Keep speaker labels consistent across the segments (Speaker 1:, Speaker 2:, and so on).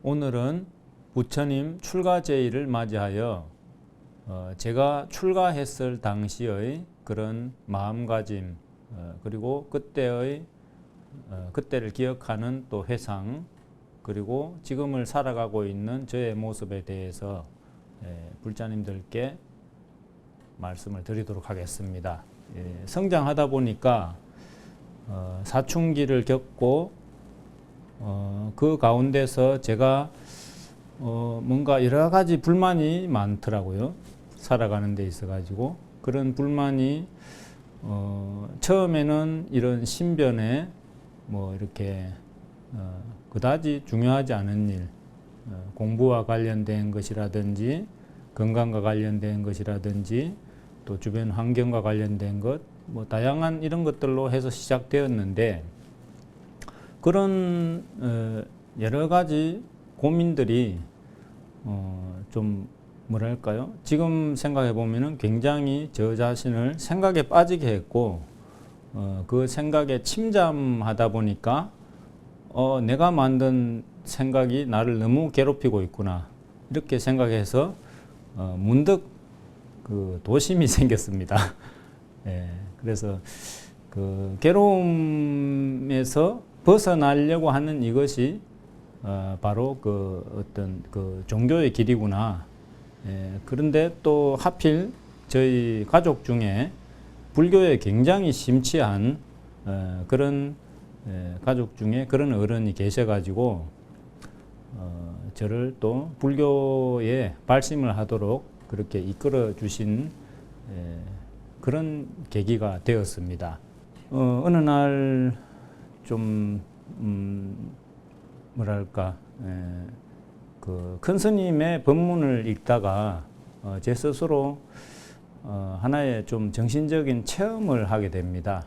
Speaker 1: 오늘은 부처님 출가제의를 맞이하여 제가 출가했을 당시의 그런 마음가짐, 그리고 그때를 기억하는 또 회상, 그리고 지금을 살아가고 있는 저의 모습에 대해서 불자님들께 말씀을 드리도록 하겠습니다. 성장하다 보니까 사춘기를 겪고 그 가운데서 제가 뭔가 여러 가지 불만이 많더라고요. 살아가는 데 있어 가지고 그런 불만이 처음에는 이런 신변에 뭐 이렇게 그다지 중요하지 않은 일, 공부와 관련된 것이라든지 건강과 관련된 것이라든지 또 주변 환경과 관련된 것, 뭐 다양한 이런 것들로 해서 시작되었는데, 그런 여러 가지 고민들이 좀 뭐랄까요? 지금 생각해 보면은 굉장히 저 자신을 생각에 빠지게 했고, 그 생각에 침잠하다 보니까 내가 만든 생각이 나를 너무 괴롭히고 있구나, 이렇게 생각해서 문득 그 도심이 생겼습니다. 그래서 그 괴로움에서 벗어나려고 하는 이것이 바로 그 어떤 그 종교의 길이구나. 그런데 또 하필 저희 가족 중에 불교에 굉장히 심취한 그런 가족 중에 그런 어른이 계셔가지고 저를 또 불교에 발심을 하도록 그렇게 이끌어 주신 그런 계기가 되었습니다. 어느 날 좀 뭐랄까, 그 큰 스님의 법문을 읽다가 제 스스로 하나의 좀 정신적인 체험을 하게 됩니다.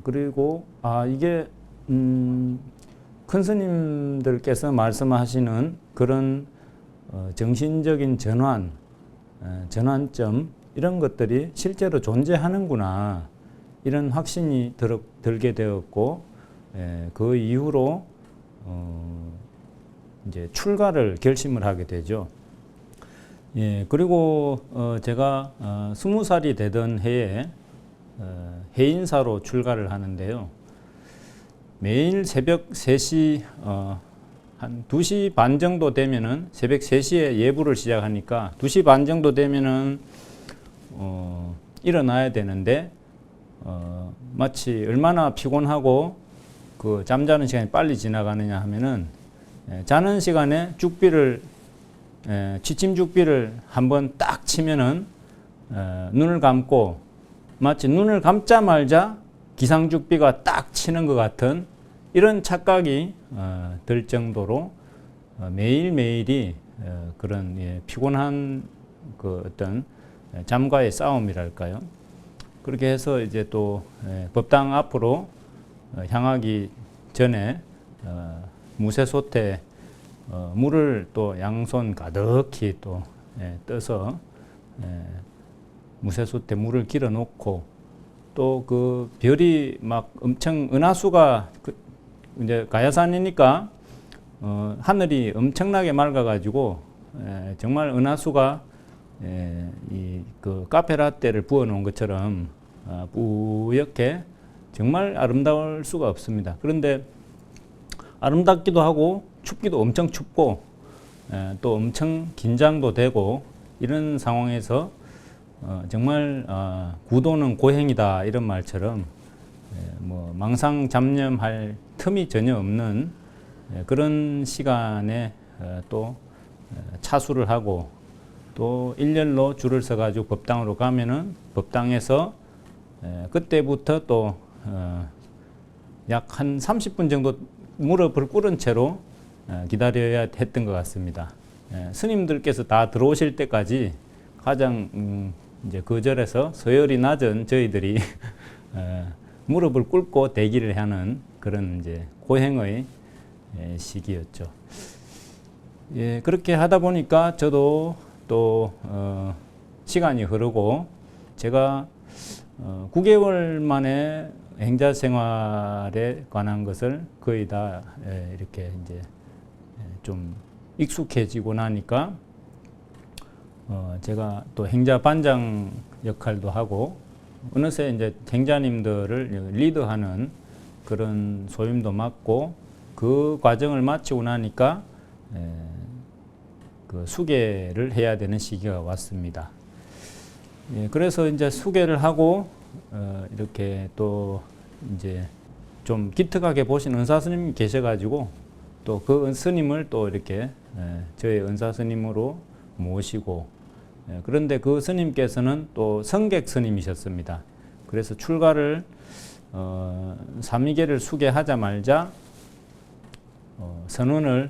Speaker 1: 그리고 이게 큰 스님들께서 말씀하시는 그런 정신적인 전환, 전환점, 이런 것들이 실제로 존재하는구나, 이런 확신이 들게 되었고, 그 이후로 이제 출가를 결심을 하게 되죠. 그리고 제가 20살이 되던 해에 해인사로 출가를 하는데요. 매일 새벽 3시, 한 2시 반 정도 되면은, 새벽 3시에 예불을 시작하니까 2시 반 정도 되면은 일어나야 되는데, 마치 얼마나 피곤하고 그 잠자는 시간이 빨리 지나가느냐 하면은, 자는 시간에 취침죽비를 한번 딱 치면은 눈을 감고 마치 눈을 감자마자 기상죽비가 딱 치는 것 같은 이런 착각이 들 정도로 매일매일이 그런 피곤한 그 어떤 잠과의 싸움이랄까요. 그렇게 해서 이제 또 법당 앞으로 향하기 전에 무쇠솥에 물을 또 양손 가득히 또 떠서 무쇠솥에 물을 길어 놓고, 또 그 별이 막 엄청 은하수가 이제 가야산이니까 하늘이 엄청나게 맑아 가지고 정말 은하수가 이 그 카페라떼를 부어 놓은 것처럼 뿌옇게 정말 아름다울 수가 없습니다. 그런데 아름답기도 하고 춥기도 엄청 춥고 또 엄청 긴장도 되고, 이런 상황에서 정말 구도는 고행이다, 이런 말처럼 뭐 망상잡념할 틈이 전혀 없는 그런 시간에 또 차수를 하고, 또 일렬로 줄을 서 가지고 법당으로 가면은 법당에서 그때부터 또 약 한 30분 정도 무릎을 꿇은 채로 기다려야 했던 것 같습니다. 스님들께서 다 들어오실 때까지 가장 이제 그 절에서 서열이 낮은 저희들이 무릎을 꿇고 대기를 하는 그런 이제 고행의 시기였죠. 그렇게 하다 보니까 저도 또 시간이 흐르고, 제가 9개월 만에 행자 생활에 관한 것을 거의 다 이렇게 이제 좀 익숙해지고 나니까 제가 또 행자 반장 역할도 하고 어느새 이제 행자님들을 리드하는 그런 소임도 맡고 그 과정을 마치고 나니까 그 수계를 해야 되는 시기가 왔습니다. 그래서 이제 수계를 하고 이렇게 또 이제 좀 기특하게 보신 은사 스님이 계셔가지고 또 그 스님을 또 이렇게 저의 은사 스님으로 모시고 그런데 그 스님께서는 또 성객 스님이셨습니다. 그래서 출가를 삼위계를 수계하자마자 선언을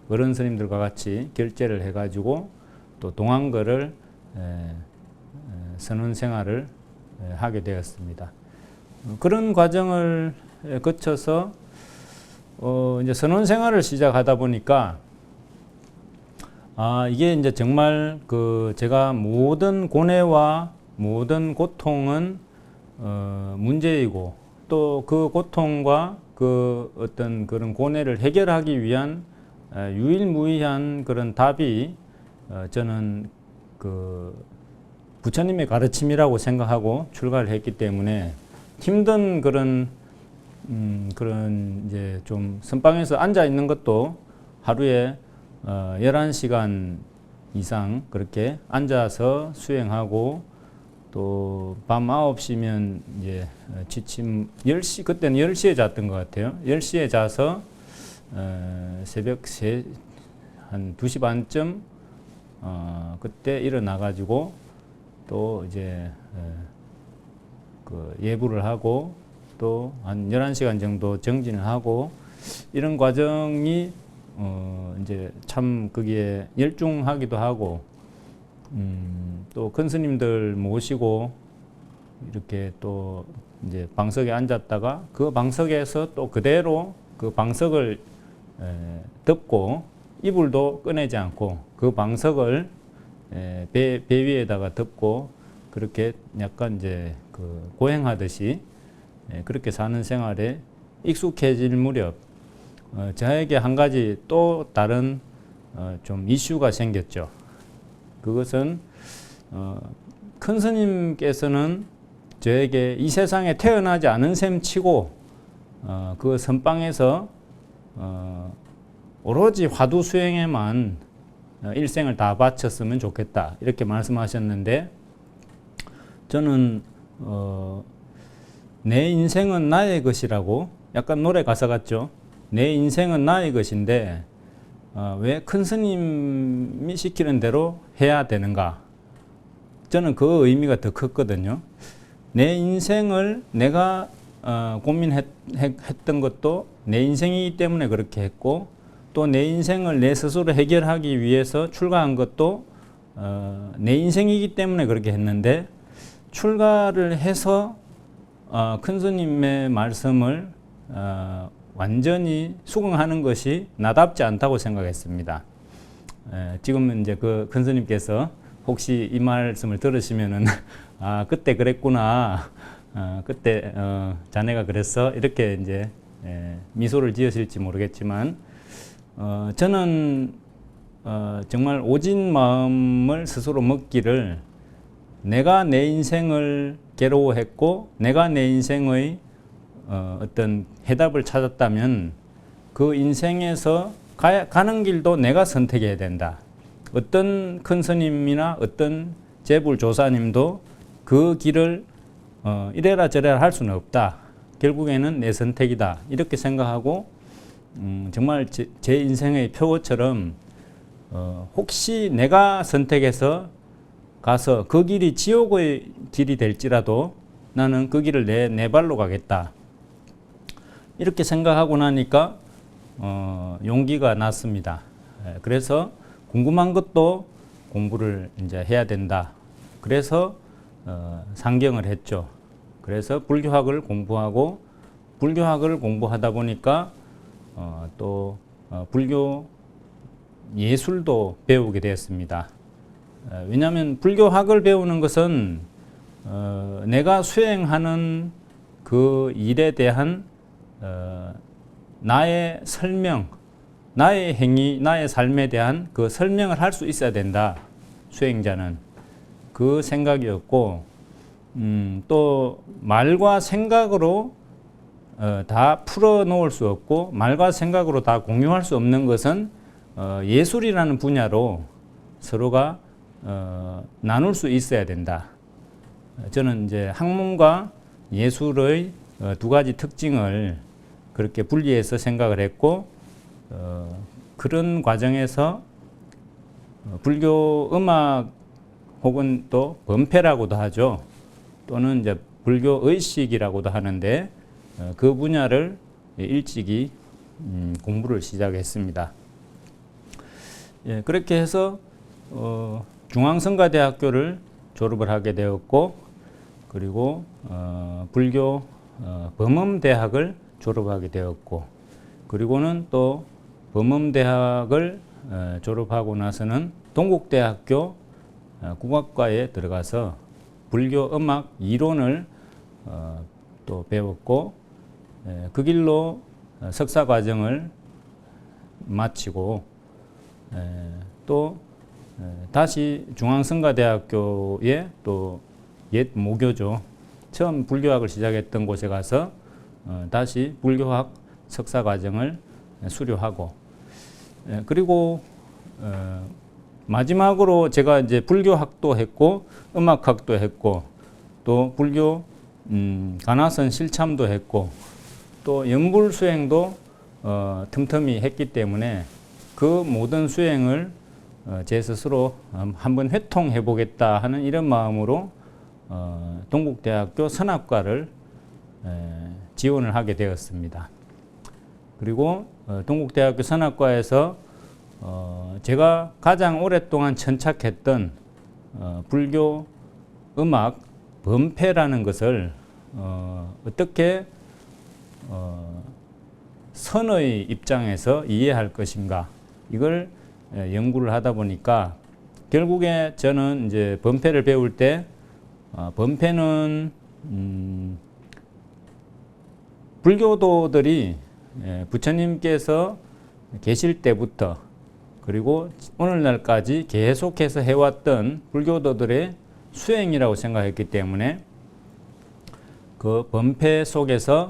Speaker 1: 어른 스님들과 같이 결재를 해가지고 또 동안거를 선언 생활을 하게 되었습니다. 그런 과정을 거쳐서 이제 선언 생활을 시작하다 보니까 이게 이제 정말 그 제가 모든 고뇌와 모든 고통은 문제이고 또 그 고통과 그 어떤 그런 고뇌를 해결하기 위한 유일무이한 그런 답이 저는 그 부처님의 가르침이라고 생각하고 출가를 했기 때문에 힘든 그런 이제 좀 선방에서 앉아 있는 것도 하루에 11시간 이상 그렇게 앉아서 수행하고 또 밤 9시면 이제 취침 10시, 그때는 10시에 잤던 것 같아요. 10시에 자서 새벽 한 2시 반쯤 그때 일어나가지고 또 이제 그 예불을 하고 또 한 11시간 정도 정진을 하고 이런 과정이 이제 참 거기에 열중하기도 하고 또 큰 스님들 모시고 이렇게 또 이제 방석에 앉았다가 그 방석에서 또 그대로 그 방석을 덮고 이불도 꺼내지 않고 그 방석을 배 위에다가 덮고 그렇게 약간 이제 그 고행하듯이 그렇게 사는 생활에 익숙해질 무렵 저에게 한 가지 또 다른 좀 이슈가 생겼죠. 그것은 큰 스님께서는 저에게 이 세상에 태어나지 않은 셈 치고 그 선방에서 오로지 화두 수행에만 일생을 다 바쳤으면 좋겠다 이렇게 말씀하셨는데 저는 내 인생은 나의 것이라고 약간 노래 가사 같죠. 내 인생은 나의 것인데 왜 큰 스님이 시키는 대로 해야 되는가? 저는 그 의미가 더 컸거든요. 내 인생을 내가 고민했던 것도 내 인생이기 때문에 그렇게 했고 또 내 인생을 내 스스로 해결하기 위해서 출가한 것도 내 인생이기 때문에 그렇게 했는데 출가를 해서 큰 스님의 말씀을 완전히 수긍하는 것이 나답지 않다고 생각했습니다. 지금은 이제 그 큰 스님께서 혹시 이 말씀을 들으시면은 그때 그랬구나, 그때 자네가 그랬어 이렇게 이제 미소를 지으실지 모르겠지만 저는 정말 오진 마음을 스스로 먹기를 내가 내 인생을 괴로워했고 내가 내 인생의 어떤 해답을 찾았다면 그 인생에서 가는 길도 내가 선택해야 된다. 어떤 큰 스님이나 어떤 제불 조사님도 그 길을 이래라 저래라 할 수는 없다. 결국에는 내 선택이다. 이렇게 생각하고 정말 제 인생의 표어처럼 혹시 내가 선택해서 가서 그 길이 지옥의 길이 될지라도 나는 그 길을 내 발로 가겠다. 이렇게 생각하고 나니까 용기가 났습니다. 그래서 궁금한 것도 공부를 이제 해야 된다. 그래서 상경을 했죠. 그래서 불교학을 공부하고 불교학을 공부하다 보니까 또 불교 예술도 배우게 되었습니다. 왜냐하면 불교학을 배우는 것은 내가 수행하는 그 일에 대한 나의 설명, 나의 행위, 나의 삶에 대한 그 설명을 할 수 있어야 된다. 수행자는. 그 생각이었고, 또 말과 생각으로 다 풀어놓을 수 없고 말과 생각으로 다 공유할 수 없는 것은 예술이라는 분야로 서로가 나눌 수 있어야 된다. 저는 이제 학문과 예술의 두 가지 특징을 그렇게 분리해서 생각을 했고, 그런 과정에서 불교 음악 혹은 또 범패라고도 하죠. 또는 이제 불교 의식이라고도 하는데 그 분야를 일찍이 공부를 시작했습니다. 예, 그렇게 해서 중앙성가대학교를 졸업을 하게 되었고, 그리고 불교 범음대학을 졸업하게 되었고, 그리고는 또 범음대학을 졸업하고 나서는 동국대학교 국악과에 들어가서 불교 음악 이론을 또 배웠고, 그 길로 석사 과정을 마치고 또 다시 중앙성가대학교에 또 옛 모교죠. 처음 불교학을 시작했던 곳에 가서 다시 불교학 석사 과정을 수료하고, 그리고 마지막으로 제가 이제 불교학도 했고 음악학도 했고 또 불교 가나선 실참도 했고 또 연불 수행도 틈틈이 했기 때문에 그 모든 수행을 제 스스로 한번 회통해 보겠다 하는 이런 마음으로 동국대학교 선악과를 지원을 하게 되었습니다. 그리고 동국대학교 선악과에서 제가 가장 오랫동안 천착했던 불교 음악 범패라는 것을 어떻게 선의 입장에서 이해할 것인가, 이걸 연구를 하다 보니까 결국에 저는 이제 범패를 배울 때 범패는 불교도들이 부처님께서 계실 때부터 그리고 오늘날까지 계속해서 해왔던 불교도들의 수행이라고 생각했기 때문에 그 범패 속에서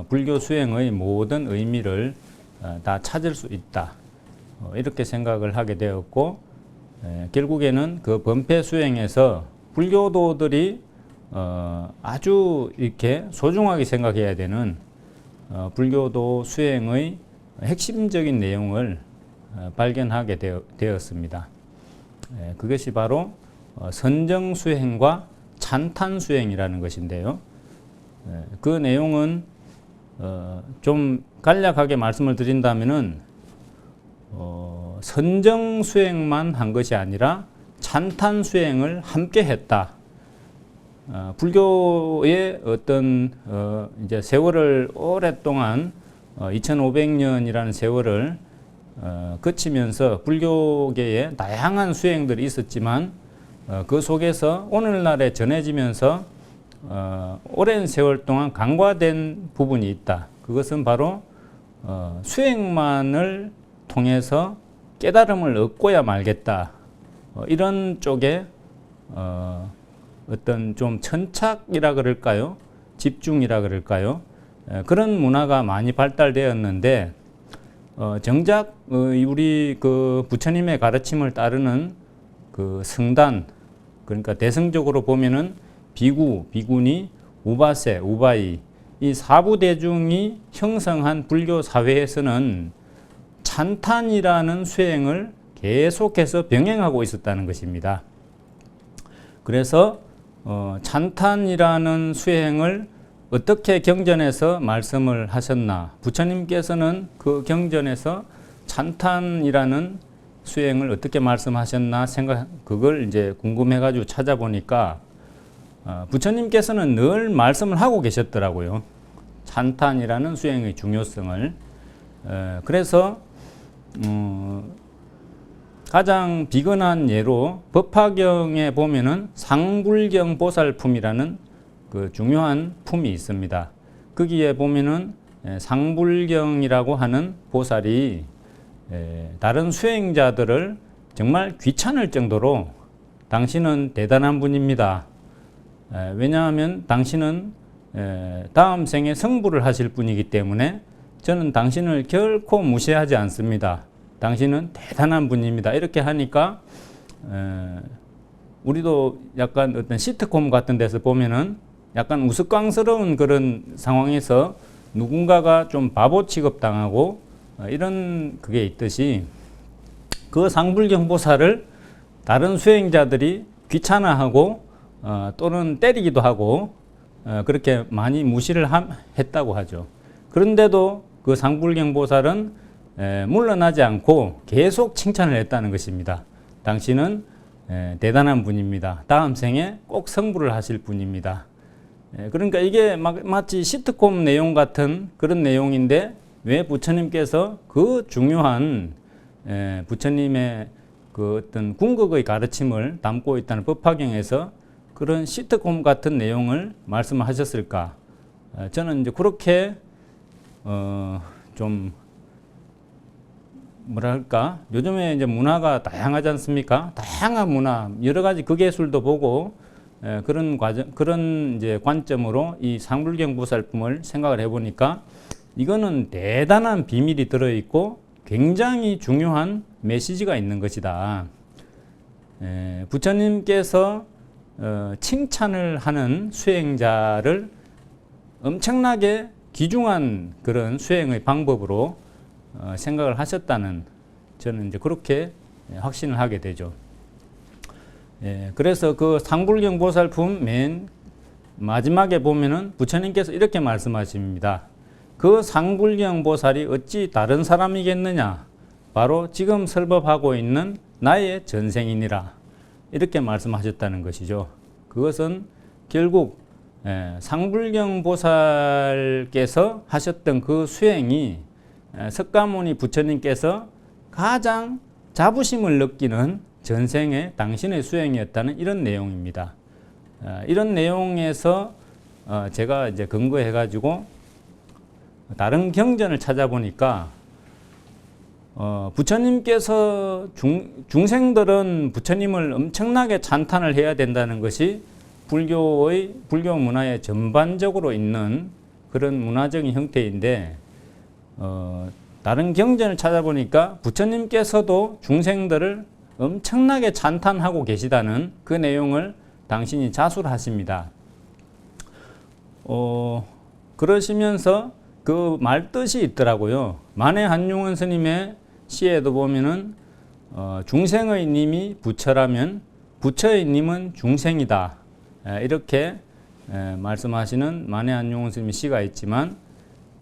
Speaker 1: 불교 수행의 모든 의미를 다 찾을 수 있다. 이렇게 생각을 하게 되었고, 결국에는 그 범패 수행에서 불교도들이 아주 이렇게 소중하게 생각해야 되는 불교도 수행의 핵심적인 내용을 발견하게 되었습니다. 그것이 바로 선정수행과 찬탄수행이라는 것인데요. 그 내용은 좀 간략하게 말씀을 드린다면은 선정수행만 한 것이 아니라 찬탄수행을 함께 했다. 불교의 어떤 이제 세월을 오랫동안 2500년이라는 세월을 거치면서 불교계에 다양한 수행들이 있었지만 그 속에서 오늘날에 전해지면서 오랜 세월 동안 간과된 부분이 있다. 그것은 바로 수행만을 통해서 깨달음을 얻고야 말겠다. 이런 쪽에 어떤 좀 천착이라 그럴까요? 집중이라 그럴까요? 그런 문화가 많이 발달되었는데 정작 우리 그 부처님의 가르침을 따르는 그 성단, 그러니까 대승적으로 보면은 비구, 비구니, 우바세, 우바이, 이 사부 대중이 형성한 불교 사회에서는 찬탄이라는 수행을 계속해서 병행하고 있었다는 것입니다. 그래서 찬탄이라는 수행을 어떻게 경전에서 말씀을 하셨나? 부처님께서는 그 경전에서 찬탄이라는 수행을 어떻게 말씀하셨나 그걸 이제 궁금해가지고 찾아보니까 부처님께서는 늘 말씀을 하고 계셨더라고요. 찬탄이라는 수행의 중요성을. 그래서 가장 비근한 예로 법화경에 보면은 상불경 보살품이라는 그 중요한 품이 있습니다. 거기에 보면은 상불경이라고 하는 보살이 다른 수행자들을 정말 귀찮을 정도로 당신은 대단한 분입니다. 왜냐하면 당신은 다음 생에 성불을 하실 분이기 때문에 저는 당신을 결코 무시하지 않습니다. 당신은 대단한 분입니다. 이렇게 하니까 우리도 약간 어떤 시트콤 같은 데서 보면은 약간 우스꽝스러운 그런 상황에서 누군가가 좀 바보 취급당하고 이런 그게 있듯이 그 상불경보살을 다른 수행자들이 귀찮아하고 또는 때리기도 하고 그렇게 많이 무시를 했다고 하죠. 그런데도 그 상불경보살은 물러나지 않고 계속 칭찬을 했다는 것입니다. 당신은 대단한 분입니다. 다음 생에 꼭 성불을 하실 분입니다. 그러니까 이게 마치 시트콤 내용 같은 그런 내용인데 왜 부처님께서 그 중요한 부처님의 그 어떤 궁극의 가르침을 담고 있다는 법화경에서 그런 시트콤 같은 내용을 말씀하셨을까? 저는 이제 그렇게 좀 뭐랄까 요즘에 이제 문화가 다양하지 않습니까? 다양한 문화, 여러 가지 극예술도 보고 그런 과정, 그런 이제 관점으로 이 상불경보살품을 생각을 해보니까 이거는 대단한 비밀이 들어있고 굉장히 중요한 메시지가 있는 것이다. 부처님께서 칭찬을 하는 수행자를 엄청나게 귀중한 그런 수행의 방법으로 생각을 하셨다는 저는 이제 그렇게 확신을 하게 되죠. 그래서 그 상불경보살품 맨 마지막에 보면은 부처님께서 이렇게 말씀하십니다. 그 상불경보살이 어찌 다른 사람이겠느냐? 바로 지금 설법하고 있는 나의 전생이니라. 이렇게 말씀하셨다는 것이죠. 그것은 결국 상불경보살께서 하셨던 그 수행이 석가모니 부처님께서 가장 자부심을 느끼는 전생의 당신의 수행이었다는 이런 내용입니다. 이런 내용에서 제가 이제 근거해 가지고 다른 경전을 찾아보니까 부처님께서 중생들은 부처님을 엄청나게 찬탄을 해야 된다는 것이 불교 문화에 전반적으로 있는 그런 문화적인 형태인데 다른 경전을 찾아보니까 부처님께서도 중생들을 엄청나게 찬탄하고 계시다는 그 내용을 당신이 자수를 하십니다. 그러시면서 그 말뜻이 있더라고요. 만해 한용원 스님의 시에도 보면은 중생의 님이 부처라면 부처의 님은 중생이다. 이렇게 말씀하시는 만해 한용원 스님의 시가 있지만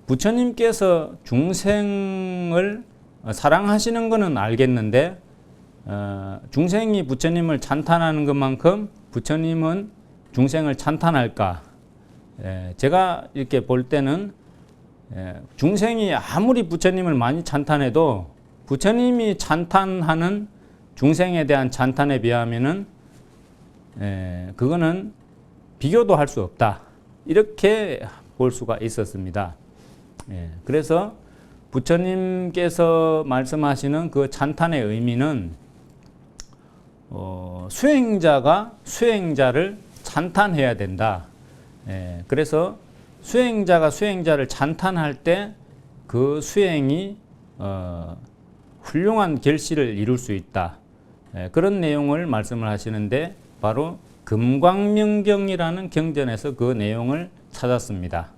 Speaker 1: 부처님께서 중생을 사랑하시는 것은 알겠는데 중생이 부처님을 찬탄하는 것만큼 부처님은 중생을 찬탄할까? 제가 이렇게 볼 때는 중생이 아무리 부처님을 많이 찬탄해도 부처님이 찬탄하는 중생에 대한 찬탄에 비하면은 그거는 비교도 할 수 없다. 이렇게 볼 수가 있었습니다. 그래서 부처님께서 말씀하시는 그 찬탄의 의미는 수행자가 수행자를 찬탄해야 된다. 그래서 수행자가 수행자를 찬탄할 때 그 수행이 훌륭한 결실을 이룰 수 있다. 그런 내용을 말씀을 하시는데 바로 금광명경이라는 경전에서 그 내용을 찾았습니다.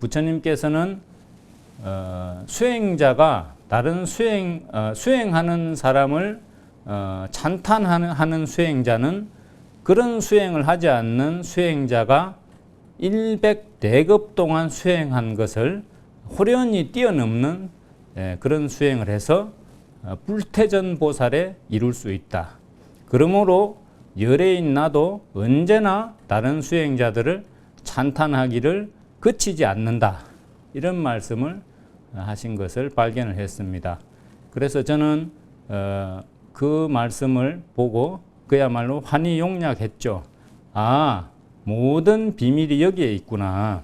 Speaker 1: 부처님께서는 수행자가 다른 수행하는 사람을 찬탄하는 수행자는 그런 수행을 하지 않는 수행자가 100대급 동안 수행한 것을 호련히 뛰어넘는 그런 수행을 해서 불태전 보살에 이룰 수 있다. 그러므로 열애인 나도 언제나 다른 수행자들을 찬탄하기를 그치지 않는다. 이런 말씀을 하신 것을 발견을 했습니다. 그래서 저는 그 말씀을 보고 그야말로 환희용약했죠. 모든 비밀이 여기에 있구나.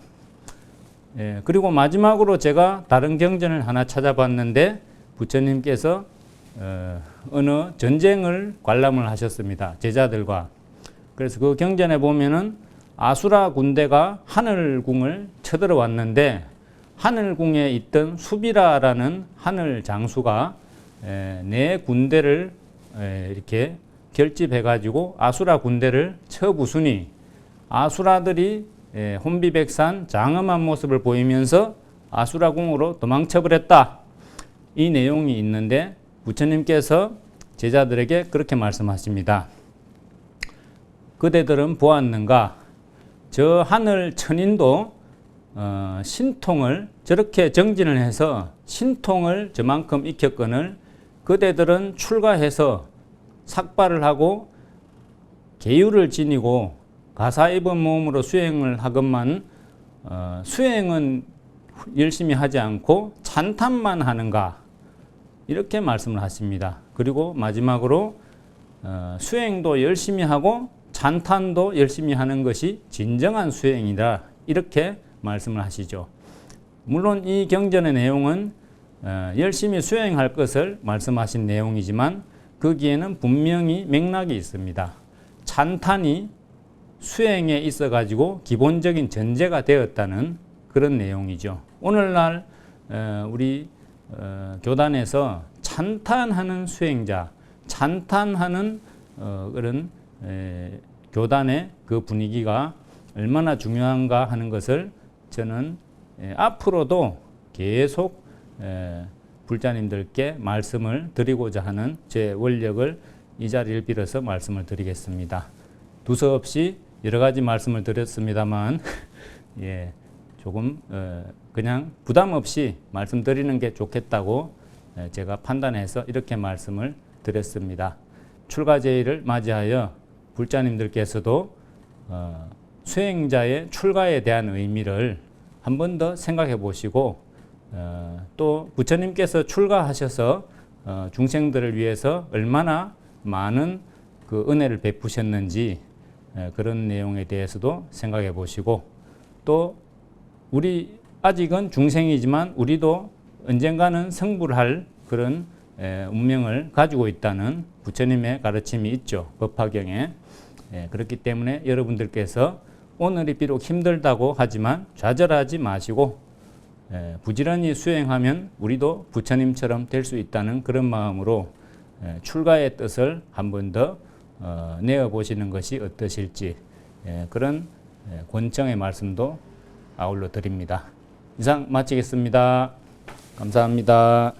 Speaker 1: 그리고 마지막으로 제가 다른 경전을 하나 찾아봤는데 부처님께서 어느 전쟁을 관람을 하셨습니다. 제자들과. 그래서 그 경전에 보면은 아수라 군대가 하늘궁을 쳐들어왔는데 하늘궁에 있던 수비라라는 하늘 장수가 내 군대를 이렇게 결집해가지고 아수라 군대를 쳐부수니 아수라들이 혼비백산 장엄한 모습을 보이면서 아수라궁으로 도망쳐버렸다. 이 내용이 있는데 부처님께서 제자들에게 그렇게 말씀하십니다. 그대들은 보았는가? 저 하늘 천인도 신통을 저렇게 정진을 해서 신통을 저만큼 익혔거늘 그대들은 출가해서 삭발을 하고 계율을 지니고 가사입은 몸으로 수행을 하건만 수행은 열심히 하지 않고 찬탄만 하는가? 이렇게 말씀을 하십니다. 그리고 마지막으로 수행도 열심히 하고 찬탄도 열심히 하는 것이 진정한 수행이다. 이렇게 말씀을 하시죠. 물론 이 경전의 내용은 열심히 수행할 것을 말씀하신 내용이지만 거기에는 분명히 맥락이 있습니다. 찬탄이 수행에 있어 가지고 기본적인 전제가 되었다는 그런 내용이죠. 오늘날 우리 교단에서 찬탄하는 수행자, 찬탄하는 그런 교단의 그 분위기가 얼마나 중요한가 하는 것을 저는 앞으로도 계속 불자님들께 말씀을 드리고자 하는 제 원력을 이 자리를 빌어서 말씀을 드리겠습니다. 두서없이 여러 가지 말씀을 드렸습니다만 예, 조금 그냥 부담 없이 말씀드리는 게 좋겠다고 제가 판단해서 이렇게 말씀을 드렸습니다. 출가제의를 맞이하여 불자님들께서도 수행자의 출가에 대한 의미를 한 번 더 생각해 보시고 또 부처님께서 출가하셔서 중생들을 위해서 얼마나 많은 그 은혜를 베푸셨는지 그런 내용에 대해서도 생각해 보시고 또 우리 아직은 중생이지만 우리도 언젠가는 성불을 할 그런 운명을 가지고 있다는 부처님의 가르침이 있죠. 법화경에. 그렇기 때문에 여러분들께서 오늘이 비록 힘들다고 하지만 좌절하지 마시고 부지런히 수행하면 우리도 부처님처럼 될 수 있다는 그런 마음으로 출가의 뜻을 한 번 더 내어보시는 것이 어떠실지 그런 권청의 말씀도 아울러 드립니다. 이상 마치겠습니다. 감사합니다.